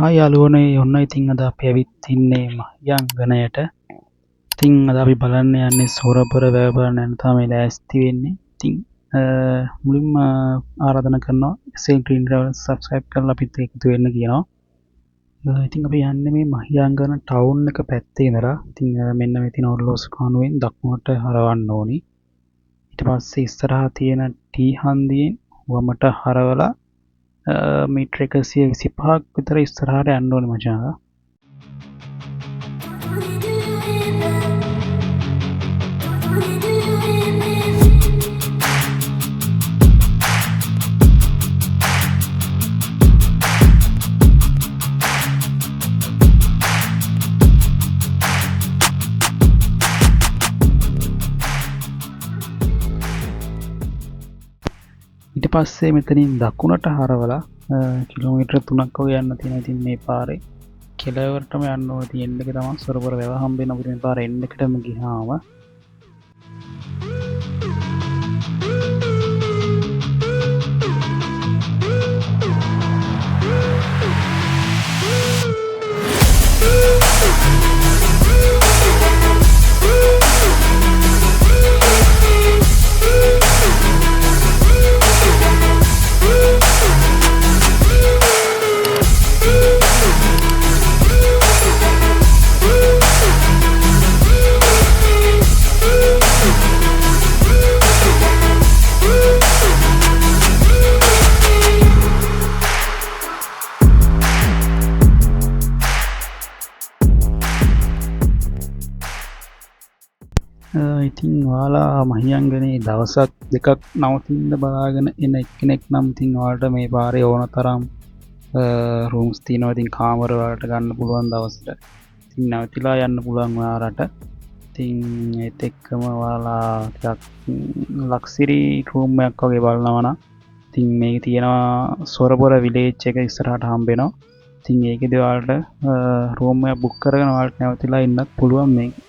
හා යාළුවනේ ඔන්න ඉතින් අද අපි ඇවිත් ඉන්නේ මහියංගනයට. ඉතින් අද අපි බලන්න යන්නේ සොරපුර වැව බලන්න යන තමයි ලෑස්ති වෙන්නේ. ඉතින් මුලින්ම ආරාධනා කරනවා SL Green Travel subscribe කරලා අපිත් එකතු වෙන්න කියනවා. ඉතින් අපි යන්නේ මේ මහියංගන ටවුන් එක පැත්තේ ඉඳලා. ඉතින් මෙන්න මේ තියෙන ඔරලෝසු කණුවෙන් දකුණට හරවන්න ඕනි. ඊට පස්සේ ඉස්සරහා තියෙන ටී හන්දියෙන් වමට හරවලා මීටර 125ක් විතර ඉස්සරහට යන්න ඕනේ මචං. ඊට පස්සේ මෙතනින් දකුණට හරවලා කිලෝමීටර් 3ක් වගේ යන්න තියෙනවා. ඉතින් මේ පාරේ කෙළවරටම යන්න ඕනේ. තියෙන එක තමයි සොරපුර වැව හම්බෙන්න අපිට මේ පාරේ එන්න එකටම ගියාම ඉතින් ඔයාලා මහියංගනේ දවසක් දෙකක් නවතින්න බලාගෙන එන එක්කෙනෙක් නම් ඉතින් ඔයාලට මේ පාරේ ඕන තරම් රූම්ස් තියෙනවා. ඉතින් කාමර වලට ගන්න පුළුවන් දවසට. ඉතින් නැවතිලා යන්න පුළුවන් ඔයාලට. ඉතින් ඒත් එක්කම ඔයාලා ටිකක් ලක්සිරි රූම් එකක් වගේ බලනවා නම් ඉතින් මේක තියෙනවා සොරපුර විලේජ් එක ඉස්සරහට හම්බ වෙනවා. ඉතින් ඒකේදී ඔයාලට රූම් එකක් බුක් කරගෙන ඔයාලට නැවතිලා ඉන්නත් පුළුවන් මේක.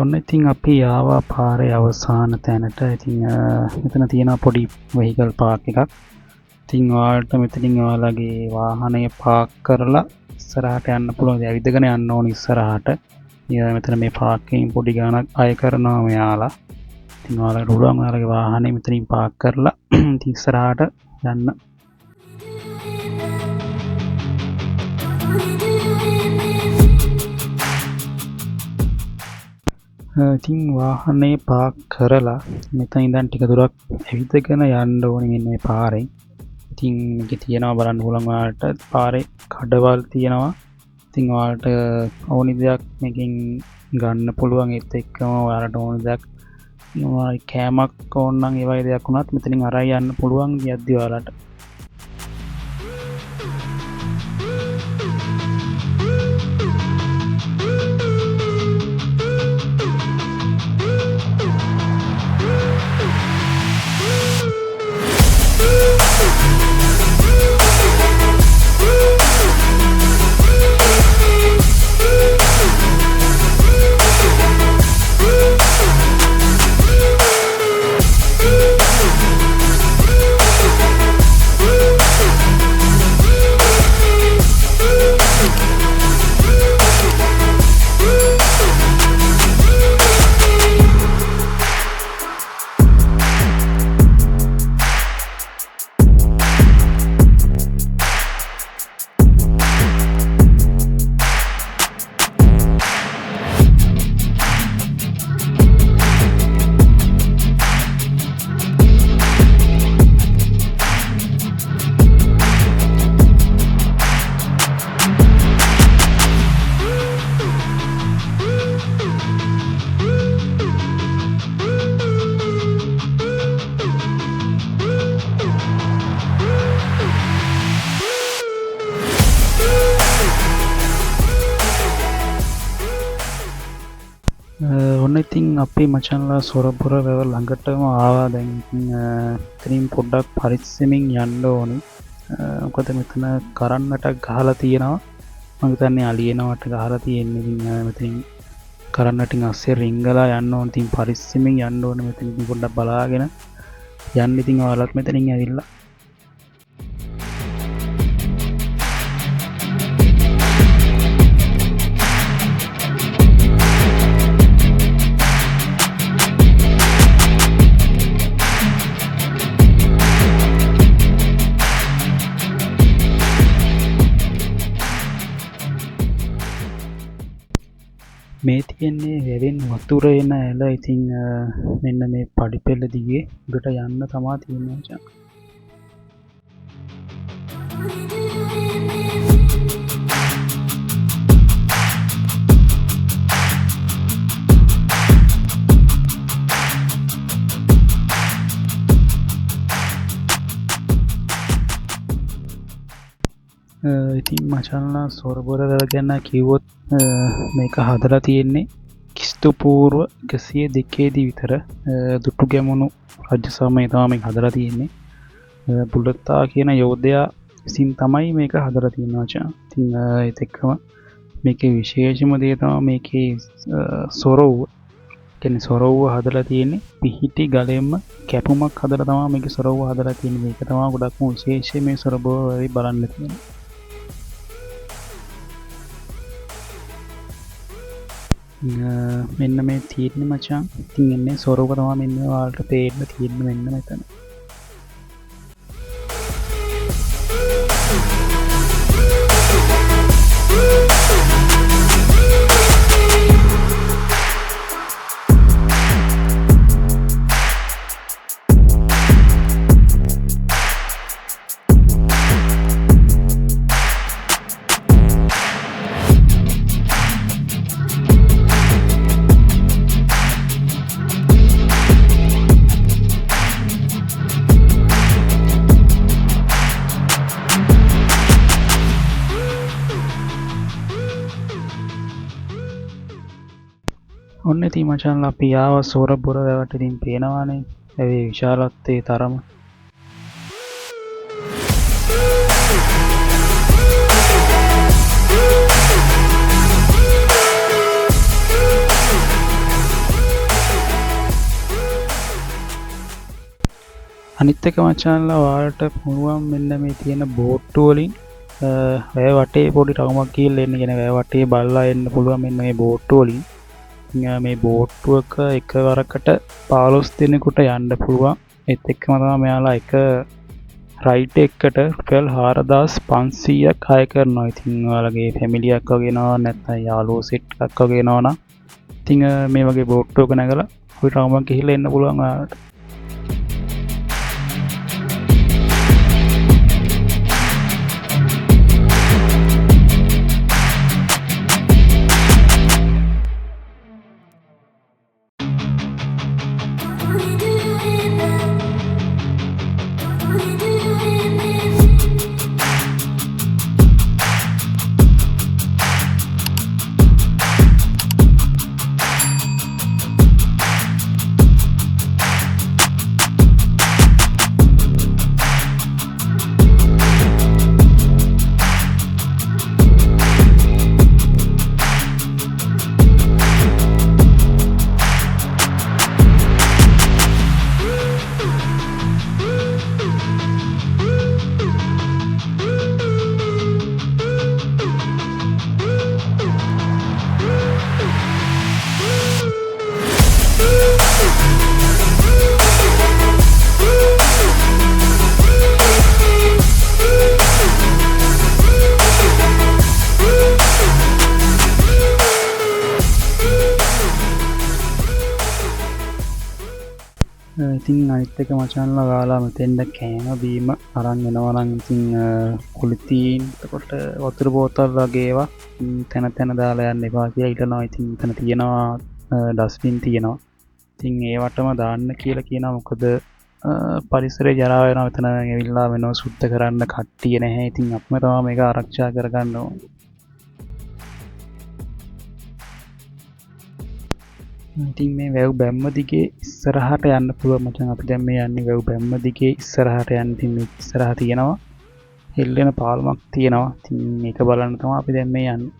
ඔන්න ඉතින් අපි ආවා පාරේ අවසාන තැනට. ඉතින් මෙතන තියෙන පොඩි වෙහිකල් පාක් එකක්. ඉතින් ඔයාලට මෙතනින් ඔයාලගේ වාහනය පාක් කරලා ඉස්සරහට යන්න පුළුවන්. ඇවිදගෙන යන්න ඕනේ ඉස්සරහට. මෙතන මේ පාර්කින් පොඩි ගාණක් අය කරනවා මෙයාලා. ඉතින් ඔයාලට පුළුවන් ඔයාලගේ වාහනේ මෙතනින් පාක් කරලා ඉතින් ඉස්සරහට යන්න. ඉතින් වාහනේ පාක් කරලා මෙතන ඉඳන් ටික දුරක් ඇවිදගෙන යන්න ඕනේ මෙන්න මේ පාරෙන්. ඉතින් මේකේ තියෙනවා බලන්න පුළුවන් ඔයාලට පාරේ කඩවල් තියෙනවා. ඉතින් ඔයාලට ඕනි දෙයක් මේකෙන් ගන්න පුළුවන්. ඒත් එක්කම ඔයාලට ඕනි දෙයක් කෑමක් ඕන නම් ඒ වගේ දෙයක් වුණත් මෙතනින් අරන් යන්න පුළුවන් යද්දි ඔයාලට. ඔන්න ඉතින් අපේ මචන්ලා සොරපුර වැව ළඟටම ආවා. දැන් ඉතින් පොඩ්ඩක් පරිස්සමින් යන්න ඕනි. මොකද මෙතන කරන්නටක් ගහලා තියෙනවා. මම හිතන්නේ අලියනවට ගහලා තියෙන්නේ. ඉතින් මෙතනින් කරන්නටින් අස්සේ රිංගලා යන්න ඕන. ඉතින් පරිස්සමින් යන්න ඕන. මෙතන ඉතින් පොඩ්ඩක් බලාගෙන යන්න. ඉතින් ඔයාලත් මෙතනින් ඇවිල්ලා මේ තියෙන්නේ වැවෙන් වතුර එන ඇල. ඉතින් මෙන්න මේ පඩිපෙළ දිගේ උඩට යන්න තමා තියෙන්නේ මචං. ඉතින් මචන්ලා සොරපුර වැව ගැන කිව්වොත් මේක හදලා තියෙන්නේ ක්‍රිස්තු පූර්ව 102 විතර දුටු ගැමුණු රජ සමයේ තමයි මේක හදලා තියෙන්නේ. බුලත්තා කියන යෝධයා විසින් තමයි මේක හදලා තියෙන්නේ මචං. ඉතින් ඒත් එක්කම මේකේ විශේෂම දේ තමයි මේකේ සොරවුව. කියන්නේ සොරවුව හදලා තියෙන්නේ පිහිටි ගලෙන්ම කැපුමක් හදලා තමයි මේකේ සොරවුව හදලා තියෙන්නේ. මේක තමයි ගොඩක්ම විශේෂ මේ සොරවුව වෙයි බලන්න තියෙන්නේ. මෙන්න මේ තියෙන්නේ මචං. ඉතින් එන්නේ සොරවුව තමයි මෙන්න ඔයාලට පේන්න තියෙන්නේ මෙන්න මෙතන. ඔන්න ඉතින් මචන්ලා අපි ආව සොරපුර වැවට. ඉතින් පේනවානේ ඒ විශාලත්වයේ තරම. අනිත් එක මචන්ලා ඔයාලට පුළුවන් මෙන්න මේ තියෙන බෝට්ටු වලින් වැව වටේ පොඩි රවුමක් ගිහලා එන්න. කියන වැව වටේ බලලා එන්න පුළුවන් මෙන්න මේ බෝට්ටු වලින්. මේ බෝට්ටුවක එකවරකට 15 දෙනෙකුට යන්න පුළුවන්. ඒත් එක්කම තමයි මෙයාලා එක රයිඩ් එකකට රුපියල් 4500ක් අය කරනවා. ඉතින් ඔයාලගේ ෆැමිලි එකක් වගේ නෝ නැත්නම් යාළුවෝ සෙට් එකක් වගේ නෝ නම් ඉතින් මේ වගේ බෝට්ටුවක නැගලා පොඩි රවුමක් ගිහලා එන්න පුළුවන් ඔයාලට. ඉතින් අනිත් එක මචන්ලා ඔයාලා මෙතෙන්ද කෑම බීම අරන් එනවා නම් ඉතින් කුලිතීන් එතකොට වතුර බෝතල් වගේ ඒවා තැන තැන දාලා යන්න එපා කියලා හිතනවා. ඉතින් මෙතන තියෙනවා ඩස්බින් තියෙනවා. ඉතින් ඒවටම දාන්න කියලා කියනවා. මොකද පරිසරය ජරා වෙනවා. මෙතන ඇවිල්ලා වෙනව සුද්ධ කරන්න කට්ටිය නැහැ. ඉතින් අපිම තමයි මේක ආරක්ෂා කරගන්න ඕනේ. ඉතින් මේ වැව් බැම්ම දිගේ ඉස්සරහට යන්න පුළුවන් මචං. අපි දැන් මේ යන්නේ වැව් බැම්ම දිගේ ඉස්සරහට යන්න. ඉතින් මේ ඉස්සරහ තියෙනවා හෙල්ලෙන පාලමක් තියෙනවා. ඉතින් මේක බලන්න තමයි අපි දැන් මේ යන්නේ.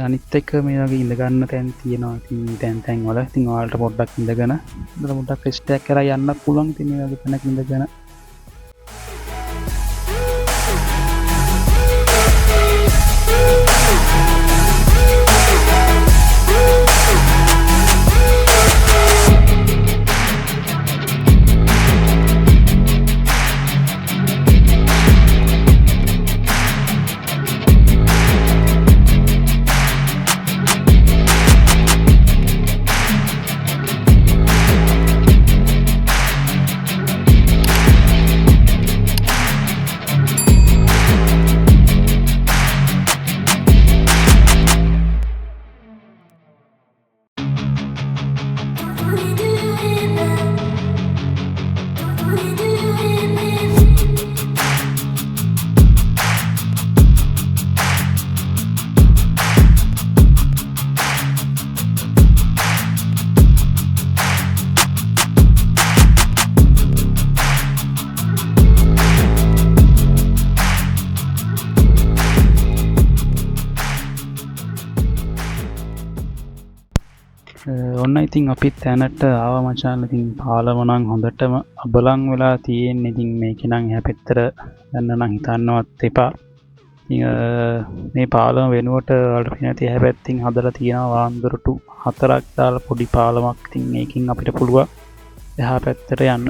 අනිත් එක මේ වගේ ඉඳ ගන්න තැන් තියෙනවා. ඉතින් තැන් වල ඉතින් ඔයාලට පොඩ්ඩක් ඉඳගෙන ඉඳලා පොඩ්ඩක් රෙස්ට් එකක් කරලා යන්නත් පුළුවන්. ඉතින් මේ වගේ තැනක ඉඳගෙන ඔන්න ඉතින් අපිත් තැනට ආවා මචං. ඉතින් පාලම නම් හොඳටම අබලන් වෙලා තියෙන්නේ. ඉතින් මේකේ නම් එහා පැත්තට යන්න නම් හිතන්නවත් එපා. ඉතින් මේ පාලම වෙනුවට වලට පිනති එහා පැත්තින් හදලා තියෙනවා වාන්දරටු 4ක් දාලා පොඩි පාලමක්. ඉතින් මේකෙන් අපිට පුළුවන් එහා පැත්තට යන්න.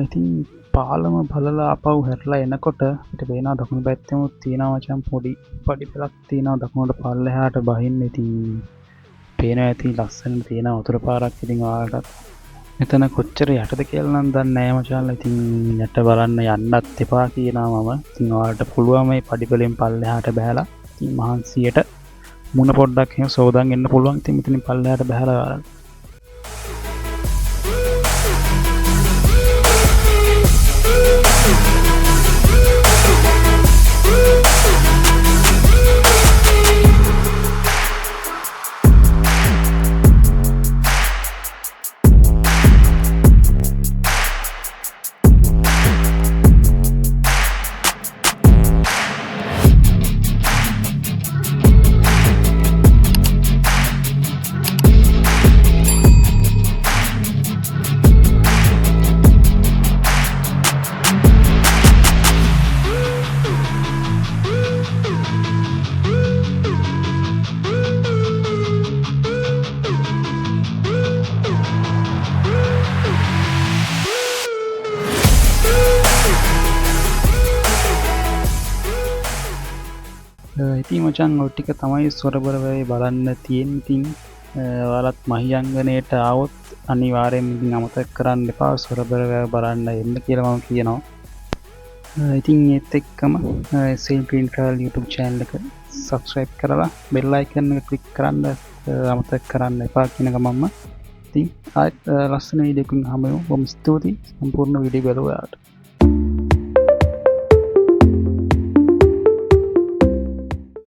ඉතින් පාලම බලලා අපව් හැරලා එනකොට අපිට පේනවා දකුණු පැත්තෙමුත් තියෙනවා මචං පොඩි පඩිපෙලක් තියෙනවා දකුණට පල්ලෙහාට බහින්න. ඉතින් පේනවා ඇති ලස්සන තියෙනවා වතුර පාරක්. ඉතින් ඔයාලට මෙතන කොච්චර යටද කියලා නම් දන්නේ නැහැ මචං. ඉතින් යට බලන්න යන්නත් එපා කියනවා මම. ඉතින් ඔයාලට පුළුවන් මේ පඩිපෙලෙන් පල්ලෙහාට බහැලා ඉතින් මහන්සියට මුණ පොඩ්ඩක් එහෙම සෝදාන් එන්න පුළුවන්. ඉතින් මෙතනින් පල්ලෙහාට බහැලා ඔයාලට ඉතින් මචං ඔය ටික තමයි සොරබර වැවේ බලන්න තියෙන්නේ. ඉතින් ඔයාලත් මහියංගනයට ආවොත් අනිවාර්යෙන් ඉතින් අමතක කරන්න එපා සොරබර වැව බලන්න එන්න කියලා මම කියනවා. ඉතින් ඒත් එක්කම SL Green Travel YouTube channel එක subscribe කරලා bell icon එක click කරන්න අමතක කරන්න එපා කියන ගමන්ම ඉතින් ආයෙත් ලස්සන වීඩියෝ එකකින් හමු වෙමු. බොහොම ස්තුතියි සම්පූර්ණ වීඩියෝ බලුවාට.